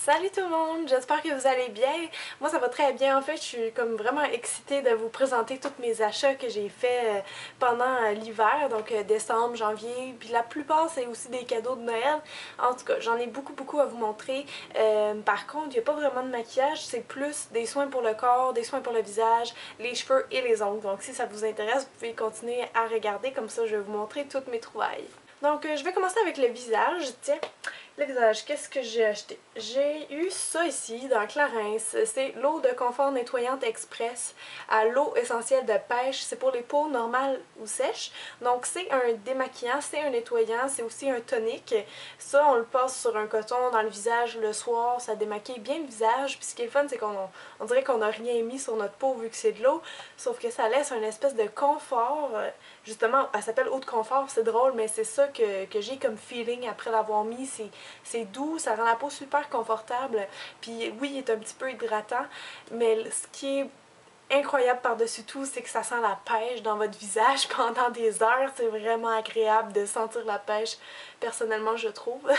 Salut tout le monde, j'espère que vous allez bien. Moi ça va très bien, en fait je suis comme vraiment excitée de vous présenter tous mes achats que j'ai fait pendant l'hiver, donc décembre, janvier, puis la plupart c'est aussi des cadeaux de Noël. En tout cas j'en ai beaucoup à vous montrer. Par contre il n'y a pas vraiment de maquillage, c'est plus des soins pour le corps, des soins pour le visage, les cheveux et les ongles. Donc si ça vous intéresse vous pouvez continuer à regarder, comme ça je vais vous montrer toutes mes trouvailles. Donc je vais commencer avec le visage, tiens. Le visage, qu'est-ce que j'ai acheté? J'ai eu ça ici dans Clarins. C'est l'eau de confort nettoyante express à l'eau essentielle de pêche. C'est pour les peaux normales ou sèches. Donc c'est un démaquillant, c'est un nettoyant, c'est aussi un tonique. Ça, on le passe sur un coton dans le visage le soir. Ça démaquille bien le visage. Puis ce qui est le fun, c'est qu'on dirait qu'on n'a rien mis sur notre peau vu que c'est de l'eau. Sauf que ça laisse une espèce de confort. Justement, elle s'appelle eau de confort, c'est drôle, mais c'est ça que j'ai comme feeling après l'avoir mis. C'est doux, ça rend la peau super confortable. Puis oui, il est un petit peu hydratant, mais ce qui est incroyable par-dessus tout, c'est que ça sent la pêche dans votre visage pendant des heures. C'est vraiment agréable de sentir la pêche, personnellement je trouve.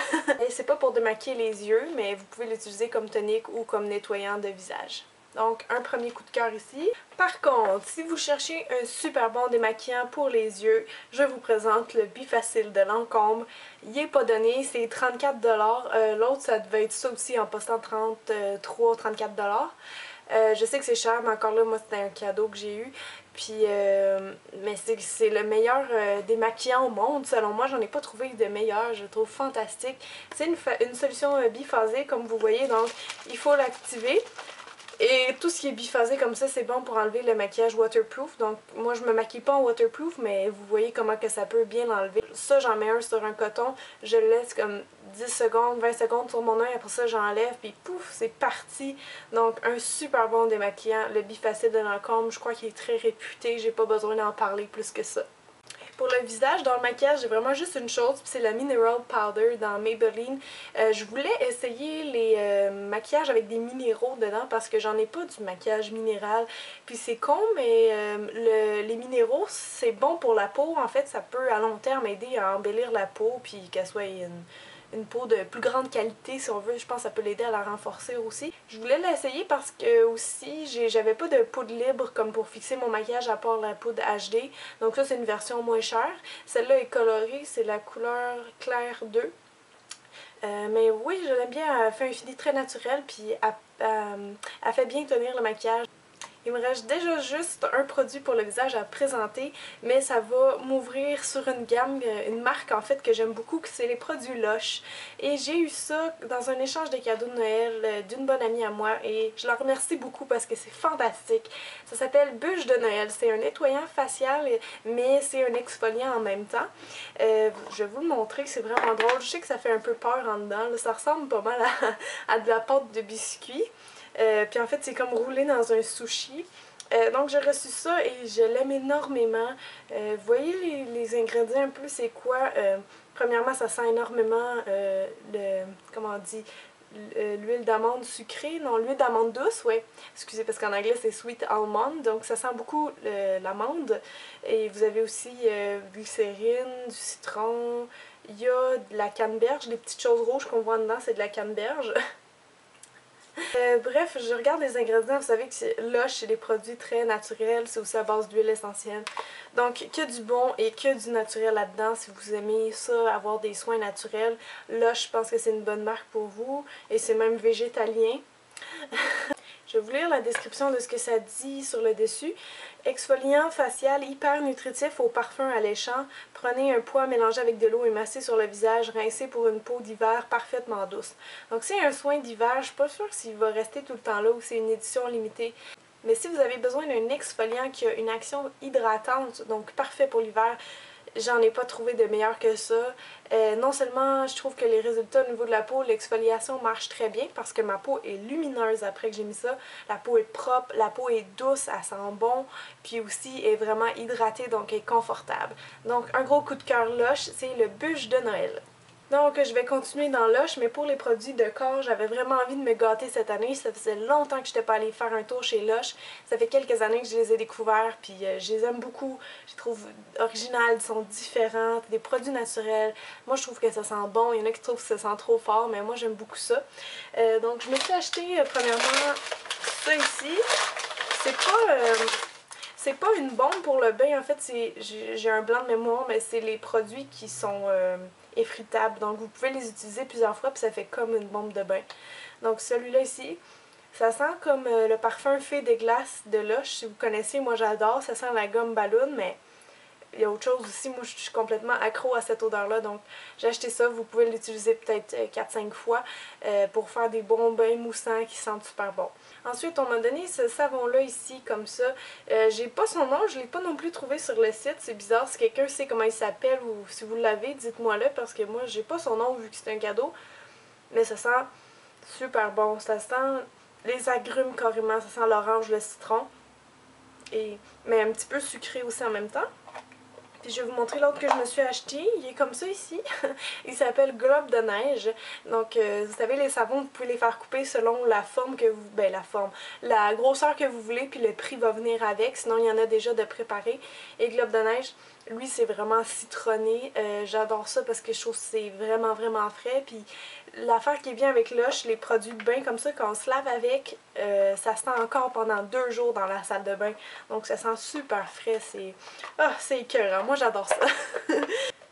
Et c'est pas pour démaquiller les yeux, mais vous pouvez l'utiliser comme tonique ou comme nettoyant de visage. Donc, un premier coup de cœur ici. Par contre, si vous cherchez un super bon démaquillant pour les yeux, je vous présente le Bifacil de Lancôme. Il n'est pas donné, c'est 34$. L'autre, ça devait être ça aussi en postant 33-34$. Je sais que c'est cher, mais encore là, moi, c'était un cadeau que j'ai eu. Puis, mais c'est le meilleur démaquillant au monde. Selon moi, j'en ai pas trouvé de meilleur. Je le trouve fantastique. C'est une solution biphasée, comme vous voyez. Donc, il faut l'activer. Et tout ce qui est biphasé comme ça, c'est bon pour enlever le maquillage waterproof. Donc moi je me maquille pas en waterproof, mais vous voyez comment que ça peut bien l'enlever. Ça, j'en mets un sur un coton, je le laisse comme 10 secondes, 20 secondes sur mon œil, après ça j'enlève, puis pouf, c'est parti. Donc un super bon démaquillant, le Bifacil de Lancôme, je crois qu'il est très réputé, j'ai pas besoin d'en parler plus que ça. Pour le visage, dans le maquillage, j'ai vraiment juste une chose, puis c'est la Mineral Powder dans Maybelline. Je voulais essayer les maquillages avec des minéraux dedans parce que j'en ai pas du maquillage minéral. Puis c'est con, mais les minéraux, c'est bon pour la peau. En fait, ça peut à long terme aider à embellir la peau, puis qu'elle soit une peau de plus grande qualité si on veut. Je pense que ça peut l'aider à la renforcer aussi. Je voulais l'essayer parce que aussi j'avais pas de poudre libre comme pour fixer mon maquillage à part la poudre HD. Donc ça c'est une version moins chère. Celle-là est colorée, c'est la couleur claire 2. Mais oui, je l'aime bien, elle fait un fini très naturel puis elle fait bien tenir le maquillage. Il me reste déjà juste un produit pour le visage à présenter, mais ça va m'ouvrir sur une gamme, une marque en fait que j'aime beaucoup, que c'est les produits Lush. Et j'ai eu ça dans un échange de cadeaux de Noël d'une bonne amie à moi et je la remercie beaucoup parce que c'est fantastique. Ça s'appelle Bûche de Noël, c'est un nettoyant facial mais c'est un exfoliant en même temps. Je vais vous le montrer, c'est vraiment drôle. Je sais que ça fait un peu peur en dedans, là. Ça ressemble pas mal à de la pâte de biscuit. Puis en fait, c'est comme roulé dans un sushi. Donc j'ai reçu ça et je l'aime énormément. Vous voyez les ingrédients un peu, c'est quoi? Premièrement, ça sent énormément comment on dit? L'huile d'amande sucrée, non, l'huile d'amande douce, ouais. Excusez, parce qu'en anglais c'est sweet almond, donc ça sent beaucoup l'amande. Et vous avez aussi glycérine, du citron, il y a de la canneberge, les petites choses rouges qu'on voit dedans, c'est de la canneberge. Bref, je regarde les ingrédients, vous savez que Lush, c'est des produits très naturels, c'est aussi à base d'huile essentielle. Donc, que du bon et que du naturel là-dedans, si vous aimez ça, avoir des soins naturels. Lush, je pense que c'est une bonne marque pour vous, et c'est même végétalien. Je vais vous lire la description de ce que ça dit sur le dessus. Exfoliant facial hyper nutritif au parfum alléchant. Prenez un poids mélangé avec de l'eau et massez sur le visage. Rincez pour une peau d'hiver parfaitement douce. Donc c'est un soin d'hiver. Je suis pas sûre s'il va rester tout le temps là ou c'est une édition limitée. Mais si vous avez besoin d'un exfoliant qui a une action hydratante, donc parfait pour l'hiver, j'en ai pas trouvé de meilleur que ça. Non seulement je trouve que les résultats au niveau de la peau, l'exfoliation marche très bien parce que ma peau est lumineuse après que j'ai mis ça. La peau est propre, la peau est douce, elle sent bon, puis aussi est vraiment hydratée donc est confortable. Donc un gros coup de cœur Lush, c'est le Bûche de Noël. Donc je vais continuer dans Lush, mais pour les produits de corps, j'avais vraiment envie de me gâter cette année. Ça faisait longtemps que je n'étais pas allée faire un tour chez Lush. Ça fait quelques années que je les ai découverts, puis je les aime beaucoup. Je les trouve originales, ils sont différents, des produits naturels. Moi je trouve que ça sent bon, il y en a qui trouvent que ça sent trop fort, mais moi j'aime beaucoup ça. Donc je me suis acheté premièrement ça ici. C'est pas... C'est pas une bombe pour le bain, en fait, j'ai un blanc de mémoire, mais c'est les produits qui sont effritables. Donc vous pouvez les utiliser plusieurs fois, puis ça fait comme une bombe de bain. Donc celui-là ici, ça sent comme le parfum Fée des glaces de Lush, si vous connaissez, moi j'adore, ça sent la gomme ballon, mais il y a autre chose aussi, moi je suis complètement accro à cette odeur-là, donc j'ai acheté ça, vous pouvez l'utiliser peut-être 4-5 fois pour faire des bons bains moussants qui sentent super bon. Ensuite, on m'a donné ce savon-là ici, comme ça. J'ai pas son nom, je l'ai pas non plus trouvé sur le site, c'est bizarre. Si quelqu'un sait comment il s'appelle ou si vous l'avez, dites-moi-le, parce que moi, j'ai pas son nom vu que c'est un cadeau. Mais ça sent super bon, ça sent les agrumes carrément, ça sent l'orange, le citron. Mais un petit peu sucré aussi en même temps. Puis je vais vous montrer l'autre que je me suis acheté. Il est comme ça ici. Il s'appelle Globe de neige. Donc, vous savez, les savons, vous pouvez les faire couper selon la forme que vous... Ben, la grosseur que vous voulez, puis le prix va venir avec. Sinon, il y en a déjà de préparés. Et Globe de neige, lui, c'est vraiment citronné. J'adore ça parce que je trouve que c'est vraiment, vraiment frais. Puis l'affaire qui est bien avec Lush, les produits de bain comme ça, quand on se lave avec, ça se sent encore pendant 2 jours dans la salle de bain. Donc, ça sent super frais. C'est écœurant. Moi, j'adore ça.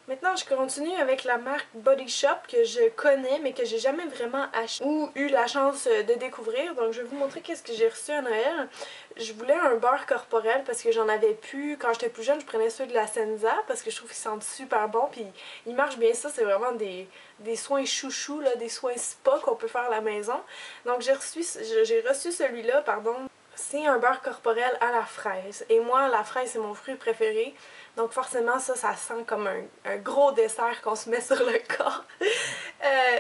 Maintenant, je continue avec la marque Body Shop que je connais mais que j'ai jamais vraiment acheté ou eu la chance de découvrir. Donc, je vais vous montrer qu'est-ce que j'ai reçu à Noël. Je voulais un beurre corporel parce que j'en avais plus. Quand j'étais plus jeune, je prenais ceux de la Senza parce que je trouve qu'ils sentent super bon. Puis, ils marchent bien. Ça, c'est vraiment des soins chouchous, là, des soins spa qu'on peut faire à la maison. Donc, j'ai reçu celui-là, pardon. C'est un beurre corporel à la fraise. Et moi, la fraise, c'est mon fruit préféré. Donc forcément, ça sent comme un gros dessert qu'on se met sur le corps.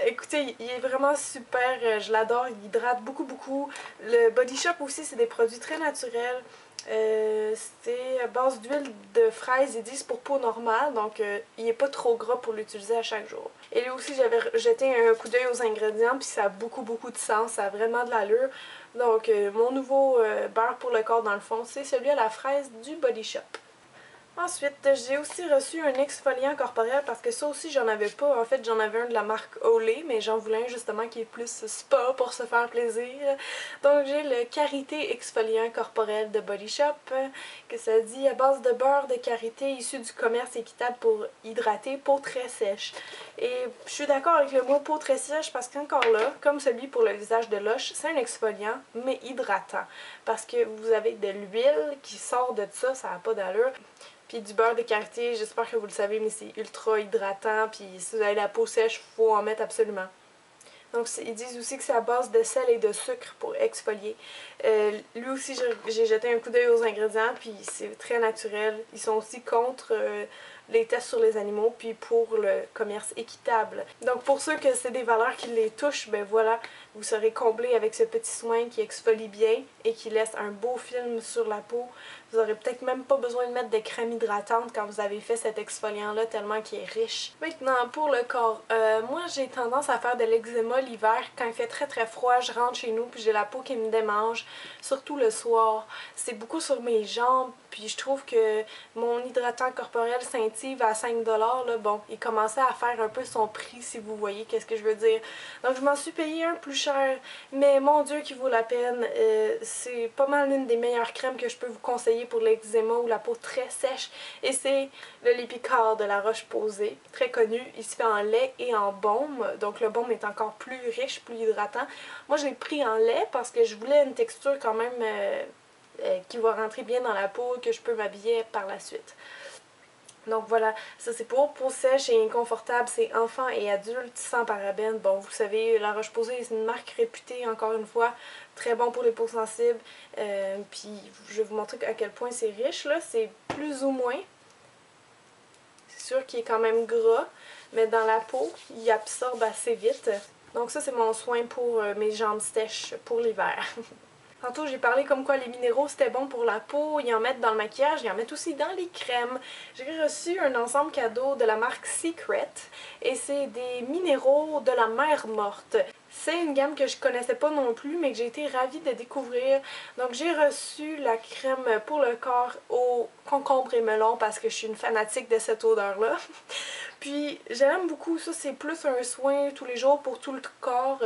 Écoutez, il est vraiment super, je l'adore, il hydrate beaucoup, beaucoup. Le Body Shop aussi, c'est des produits très naturels. C'est à base d'huile de fraise, ils disent pour peau normale, donc il n'est pas trop gras pour l'utiliser à chaque jour. Et lui aussi, j'avais jeté un coup d'œil aux ingrédients, puis ça a beaucoup, beaucoup de sens, ça a vraiment de l'allure. Donc, mon nouveau beurre pour le corps, dans le fond, c'est celui à la fraise du Body Shop. Ensuite, j'ai aussi reçu un exfoliant corporel parce que ça aussi j'en avais pas. En fait, j'en avais un de la marque Olay, mais j'en voulais un justement qui est plus spa pour se faire plaisir. Donc j'ai le Karité exfoliant corporel de Body Shop, que ça dit à base de beurre de karité issu du commerce équitable pour hydrater, peau très sèche. Et je suis d'accord avec le mot peau très sèche parce qu'encore là, comme celui pour le visage de Lush, c'est un exfoliant mais hydratant. Parce que vous avez de l'huile qui sort de ça, ça n'a pas d'allure. Puis du beurre de karité, j'espère que vous le savez, mais c'est ultra hydratant. Puis si vous avez la peau sèche, il faut en mettre absolument. Donc ils disent aussi que c'est à base de sel et de sucre pour exfolier. Lui aussi, j'ai jeté un coup d'œil aux ingrédients, puis c'est très naturel. Ils sont aussi contre les tests sur les animaux, puis pour le commerce équitable. Donc pour ceux que c'est des valeurs qui les touchent, ben voilà, vous serez comblé avec ce petit soin qui exfolie bien et qui laisse un beau film sur la peau. Vous n'aurez peut-être même pas besoin de mettre de crème hydratante quand vous avez fait cet exfoliant-là, tellement qu'il est riche. Maintenant, pour le corps, moi j'ai tendance à faire de l'eczéma l'hiver. Quand il fait très très froid, je rentre chez nous puis j'ai la peau qui me démange, surtout le soir. C'est beaucoup sur mes jambes, puis je trouve que mon hydratant corporel Saint-Yves à 5$, là, bon, il commençait à faire un peu son prix si vous voyez qu'est-ce que je veux dire. Donc je m'en suis payé un plus cher, mais mon Dieu qui vaut la peine. C'est pas mal l'une des meilleures crèmes que je peux vous conseiller pour l'eczéma ou la peau très sèche. Et c'est le Lipicard de la Roche-Posay, très connu. Il se fait en lait et en baume, donc le baume est encore plus riche, plus hydratant. Moi je l'ai pris en lait parce que je voulais une texture quand même qui va rentrer bien dans la peau, que je peux m'habiller par la suite. Donc voilà, ça c'est pour peau sèche et inconfortable, c'est enfants et adultes sans parabènes. Bon, vous savez, La Roche-Posay c'est une marque réputée, encore une fois, très bon pour les peaux sensibles. Puis je vais vous montrer à quel point c'est riche, là, c'est plus ou moins. C'est sûr qu'il est quand même gras, mais dans la peau, il absorbe assez vite. Donc ça c'est mon soin pour mes jambes sèches pour l'hiver. Tantôt j'ai parlé comme quoi les minéraux c'était bon pour la peau, ils en mettent dans le maquillage, ils en mettent aussi dans les crèmes. J'ai reçu un ensemble cadeau de la marque Secret et c'est des minéraux de la mer morte. C'est une gamme que je connaissais pas non plus mais que j'ai été ravie de découvrir. Donc j'ai reçu la crème pour le corps au concombre et melon parce que je suis une fanatique de cette odeur-là. Puis j'aime beaucoup ça, c'est plus un soin tous les jours pour tout le corps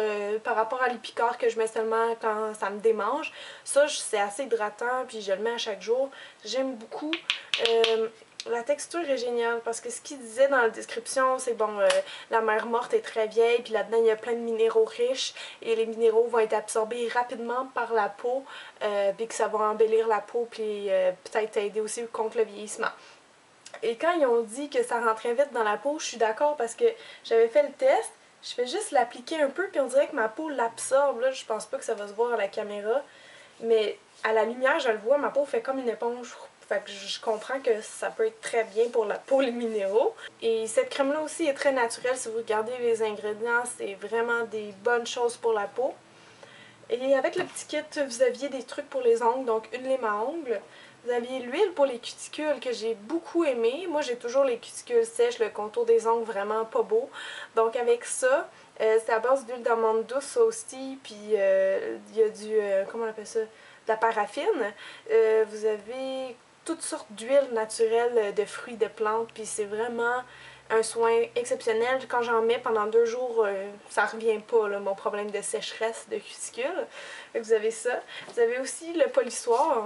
par rapport à l'épicard que je mets seulement quand ça me démange. Ça, c'est assez hydratant, puis je le mets à chaque jour. J'aime beaucoup. La texture est géniale parce que ce qu'il disait dans la description, c'est bon, la mer morte est très vieille, puis là-dedans il y a plein de minéraux riches et les minéraux vont être absorbés rapidement par la peau, puis que ça va embellir la peau, puis peut-être aider aussi contre le vieillissement. Et quand ils ont dit que ça rentrait vite dans la peau, je suis d'accord parce que j'avais fait le test, je fais juste l'appliquer un peu puis on dirait que ma peau l'absorbe. Là, je pense pas que ça va se voir à la caméra, mais à la lumière, je le vois, ma peau fait comme une éponge. Fait que je comprends que ça peut être très bien pour la peau, les minéraux. Et cette crème-là aussi est très naturelle. Si vous regardez les ingrédients, c'est vraiment des bonnes choses pour la peau. Et avec le petit kit, vous aviez des trucs pour les ongles, donc une lime à ongles. Vous aviez l'huile pour les cuticules que j'ai beaucoup aimé. Moi, j'ai toujours les cuticules sèches, le contour des ongles vraiment pas beau. Donc avec ça, c'est à base d'huile d'amande douce, ça aussi, puis il y a du, comment on appelle ça, de la paraffine. Vous avez toutes sortes d'huiles naturelles de fruits, de plantes, puis c'est vraiment un soin exceptionnel. Quand j'en mets pendant 2 jours, ça revient pas, là, mon problème de sécheresse de cuticule. Vous avez ça. Vous avez aussi le polissoir.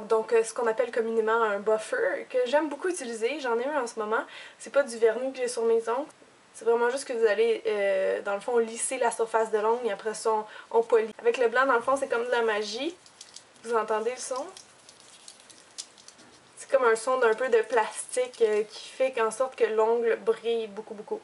Donc ce qu'on appelle communément un buffer, que j'aime beaucoup utiliser. J'en ai un en ce moment. C'est pas du vernis que j'ai sur mes ongles. C'est vraiment juste que vous allez, dans le fond, lisser la surface de l'ongle et après ça, on polit. Avec le blanc, dans le fond, c'est comme de la magie. Vous entendez le son? C'est comme un son d'un peu de plastique qui fait en sorte que l'ongle brille beaucoup, beaucoup.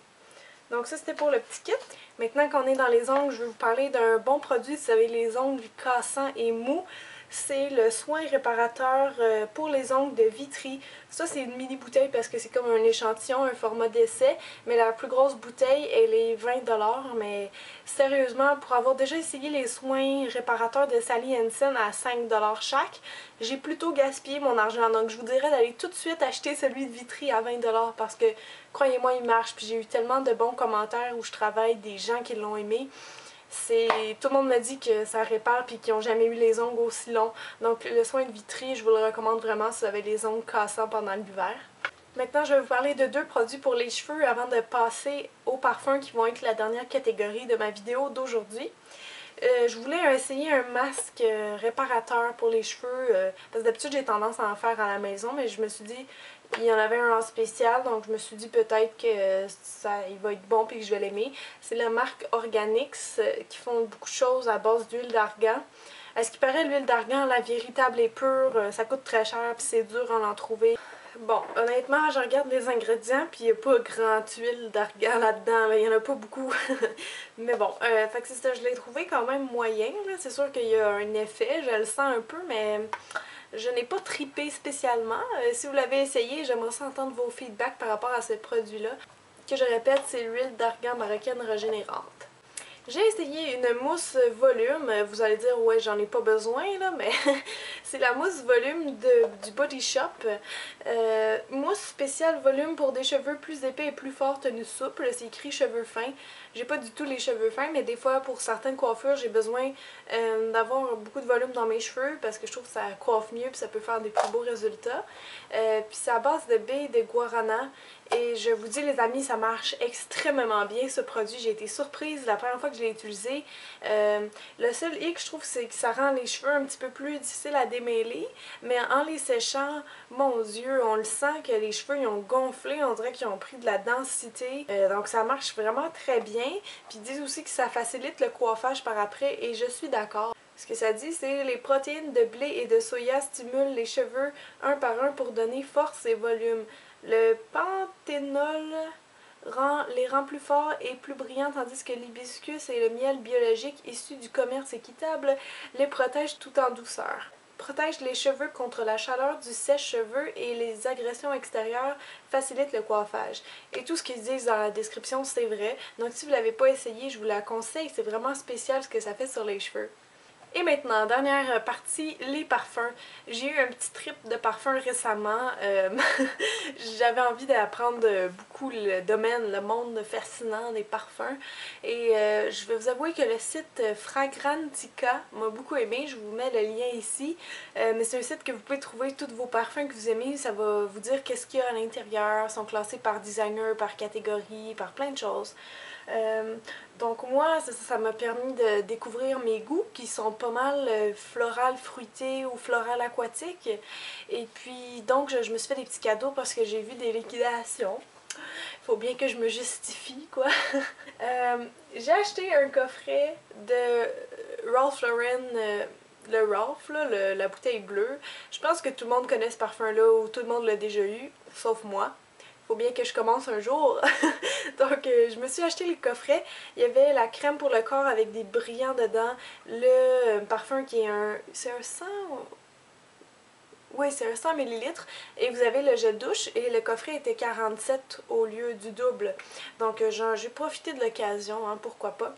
Donc ça, c'était pour le petit kit. Maintenant qu'on est dans les ongles, je vais vous parler d'un bon produit si vous avez les ongles cassants et mous. C'est le soin réparateur pour les ongles de Vitry. Ça, c'est une mini bouteille parce que c'est comme un échantillon, un format d'essai. Mais la plus grosse bouteille, elle est 20$. Mais sérieusement, pour avoir déjà essayé les soins réparateurs de Sally Hansen à 5$ chaque, j'ai plutôt gaspillé mon argent. Donc je vous dirais d'aller tout de suite acheter celui de Vitry à 20$ parce que, croyez-moi, il marche. Puis j'ai eu tellement de bons commentaires où je travaille, des gens qui l'ont aimé. Tout le monde me dit que ça répare puis qu'ils n'ont jamais eu les ongles aussi longs. Donc le soin de Vitry, je vous le recommande vraiment si vous avez les ongles cassants pendant l'hiver. Maintenant, je vais vous parler de 2 produits pour les cheveux avant de passer aux parfums qui vont être la dernière catégorie de ma vidéo d'aujourd'hui. Je voulais essayer un masque réparateur pour les cheveux, parce que d'habitude j'ai tendance à en faire à la maison, mais je me suis dit il y en avait un en spécial, donc je me suis dit peut-être que il va être bon et que je vais l'aimer. C'est la marque Organix qui font beaucoup de choses à base d'huile d'argan. À ce qui paraît, l'huile d'argan, la véritable et pure, ça coûte très cher puis c'est dur à en trouver. Bon, honnêtement, je regarde les ingrédients puis il n'y a pas grand huile d'argan là-dedans, il n'y en a pas beaucoup. Mais bon, fait que c'est ça, je l'ai trouvé quand même moyen. C'est sûr qu'il y a un effet, je le sens un peu, mais je n'ai pas tripé spécialement. Si vous l'avez essayé, j'aimerais ça entendre vos feedbacks par rapport à ce produit-là. Que je répète, c'est l'huile d'argan marocaine régénérante. J'ai essayé une mousse volume, vous allez dire ouais j'en ai pas besoin là, mais c'est la mousse volume du Body Shop. Mousse spéciale volume pour des cheveux plus épais et plus forts, tenue souple, c'est écrit cheveux fins. J'ai pas du tout les cheveux fins, mais des fois pour certaines coiffures j'ai besoin d'avoir beaucoup de volume dans mes cheveux parce que je trouve que ça coiffe mieux et ça peut faire des plus beaux résultats. Puis c'est à base de baies de guarana. Et je vous dis les amis, ça marche extrêmement bien ce produit. J'ai été surprise la première fois que je l'ai utilisé. Le seul hic, je trouve, c'est que ça rend les cheveux un petit peu plus difficiles à démêler. Mais en les séchant, mon Dieu, on le sent que les cheveux ils ont gonflé. On dirait qu'ils ont pris de la densité. Donc ça marche vraiment très bien. Puis ils disent aussi que ça facilite le coiffage par après. Et je suis d'accord. Ce que ça dit, c'est les protéines de blé et de soya stimulent les cheveux un par un pour donner force et volume. Le panthénol les rend plus forts et plus brillants, tandis que l'hibiscus et le miel biologique issus du commerce équitable les protègent tout en douceur. Protège les cheveux contre la chaleur du sèche-cheveux et les agressions extérieures, facilite le coiffage. Et tout ce qu'ils disent dans la description, c'est vrai. Donc si vous ne l'avez pas essayé, je vous la conseille. C'est vraiment spécial ce que ça fait sur les cheveux. Et maintenant, dernière partie, les parfums. J'ai eu un petit trip de parfums récemment. J'avais envie d'apprendre beaucoup le domaine, le monde fascinant des parfums. Et je vais vous avouer que le site Fragrantica m'a beaucoup aimé. Je vous mets le lien ici. Mais c'est un site que vous pouvez trouver tous vos parfums que vous aimez. Ça va vous dire qu'est-ce qu'il y a à l'intérieur. Ils sont classés par designer, par catégorie, par plein de choses. Donc moi, ça m'a permis de découvrir mes goûts qui sont pas mal floral fruité ou floral aquatique. Et puis donc je me suis fait des petits cadeaux parce que j'ai vu des liquidations. Faut bien que je me justifie quoi. J'ai acheté un coffret de Ralph Lauren, le Ralph, là, la bouteille bleue. Je pense que tout le monde connaît ce parfum-là ou tout le monde l'a déjà eu, sauf moi. Faut bien que je commence un jour. Donc je me suis acheté le coffret. Il y avait la crème pour le corps avec des brillants dedans. Le parfum qui est c'est un 100... Oui, c'est un 100 ml. Et vous avez le gel douche et le coffret était 47 au lieu du double. Donc j'ai profité de l'occasion, hein, pourquoi pas.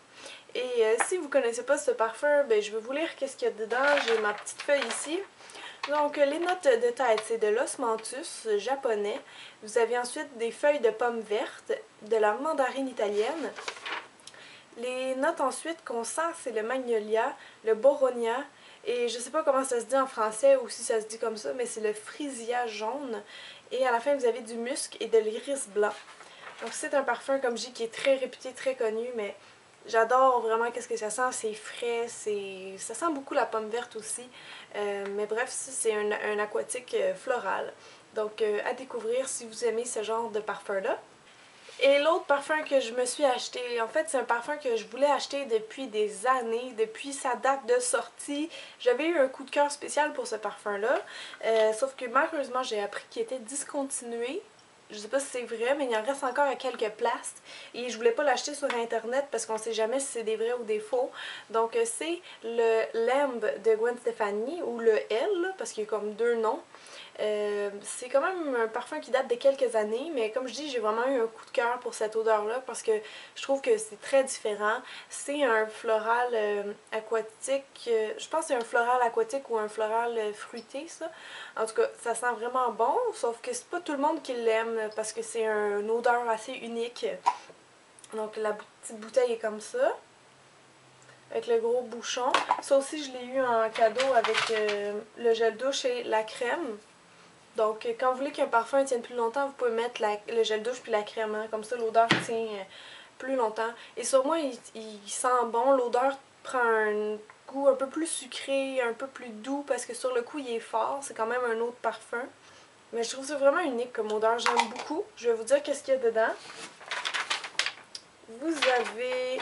Et si vous connaissez pas ce parfum, ben, je vais vous lire qu'est-ce qu'il y a dedans. J'ai ma petite feuille ici. Donc les notes de tête, c'est de l'osmanthus japonais. Vous avez ensuite des feuilles de pommes vertes, de la mandarine italienne. Les notes ensuite qu'on sent, c'est le magnolia, le boronia, et je sais pas comment ça se dit en français ou si ça se dit comme ça, mais c'est le frisia jaune. Et à la fin, vous avez du musc et de l'iris blanc. Donc c'est un parfum, comme je dis, qui est très réputé, très connu, mais j'adore vraiment qu'est-ce que ça sent, c'est frais, ça sent beaucoup la pomme verte aussi. Mais bref, c'est un aquatique floral. Donc à découvrir si vous aimez ce genre de parfum-là. Et l'autre parfum que je me suis acheté, en fait c'est un parfum que je voulais acheter depuis des années, depuis sa date de sortie. J'avais eu un coup de cœur spécial pour ce parfum-là, sauf que malheureusement j'ai appris qu'il était discontinué. Je sais pas si c'est vrai, mais il en reste encore à quelques places. Et je voulais pas l'acheter sur internet parce qu'on sait jamais si c'est des vrais ou des faux. Donc c'est le Lamb de Gwen Stefani, ou le L, parce qu'il y a comme deux noms. C'est quand même un parfum qui date de quelques années, mais comme je dis, j'ai vraiment eu un coup de cœur pour cette odeur-là parce que je trouve que c'est très différent. C'est un floral aquatique, je pense que c'est un floral aquatique ou un floral fruité, ça. En tout cas, ça sent vraiment bon, sauf que c'est pas tout le monde qui l'aime parce que c'est une odeur assez unique. Donc la petite bouteille est comme ça, avec le gros bouchon. Ça aussi, je l'ai eu en cadeau avec le gel douche et la crème. Donc, quand vous voulez qu'un parfum tienne plus longtemps, vous pouvez mettre le gel douche puis la crème. Hein? Comme ça, l'odeur tient plus longtemps. Et sur moi, il sent bon. L'odeur prend un goût un peu plus sucré, un peu plus doux, parce que sur le coup, il est fort. C'est quand même un autre parfum. Mais je trouve ça vraiment unique comme odeur. J'aime beaucoup. Je vais vous dire qu'est-ce qu'il y a dedans. Vous avez...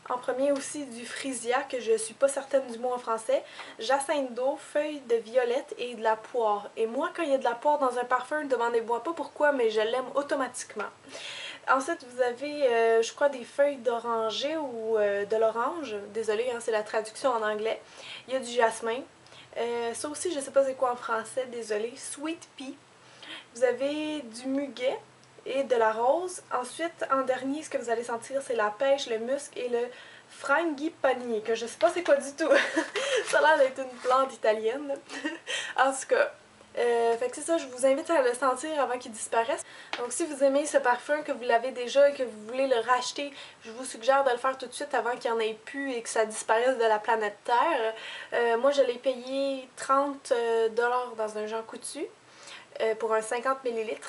En premier aussi du frisia, que je suis pas certaine du mot en français, jacinthe d'eau, feuilles de violette et de la poire. Et moi, quand il y a de la poire dans un parfum, ne demandez-moi pas pourquoi, mais je l'aime automatiquement. Ensuite, vous avez, je crois, des feuilles d'oranger ou de l'orange. Désolée, hein, c'est la traduction en anglais. Il y a du jasmin. Ça aussi, je sais pas c'est quoi en français, désolée. Sweet pea. Vous avez du muguet et de la rose. Ensuite, en dernier, ce que vous allez sentir, c'est la pêche, le musc et le frangipani, que je sais pas c'est quoi du tout. Ça a l'air d'être une plante italienne. En tout cas, fait que c'est ça, je vous invite à le sentir avant qu'il disparaisse. Donc si vous aimez ce parfum, que vous l'avez déjà et que vous voulez le racheter, je vous suggère de le faire tout de suite avant qu'il n'y en ait plus et que ça disparaisse de la planète Terre. Moi, je l'ai payé 30$ dans un Jean Coutu. Pour un 50 ml.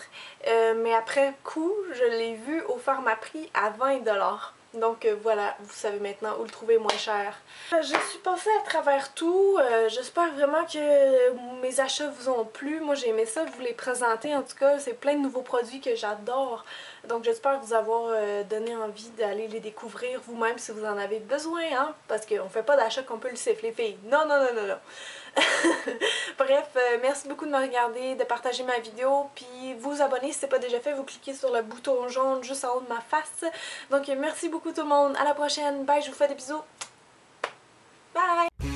Mais après coup, je l'ai vu au Pharmaprix à 20$. Donc voilà, vous savez maintenant où le trouver moins cher. Je suis passée à travers tout. J'espère vraiment que mes achats vous ont plu. Moi j'ai aimé ça vous les présenter. En tout cas, c'est plein de nouveaux produits que j'adore. Donc j'espère vous avoir donné envie d'aller les découvrir vous-même si vous en avez besoin. Hein? Parce qu'on fait pas d'achat compulsif les filles. Non, non, non, non, non. Bref, merci beaucoup de me regarder, de partager ma vidéo, puis vous abonner si ce n'est pas déjà fait, vous cliquez sur le bouton jaune juste en haut de ma face. Donc merci beaucoup tout le monde, à la prochaine, bye, je vous fais des bisous, bye!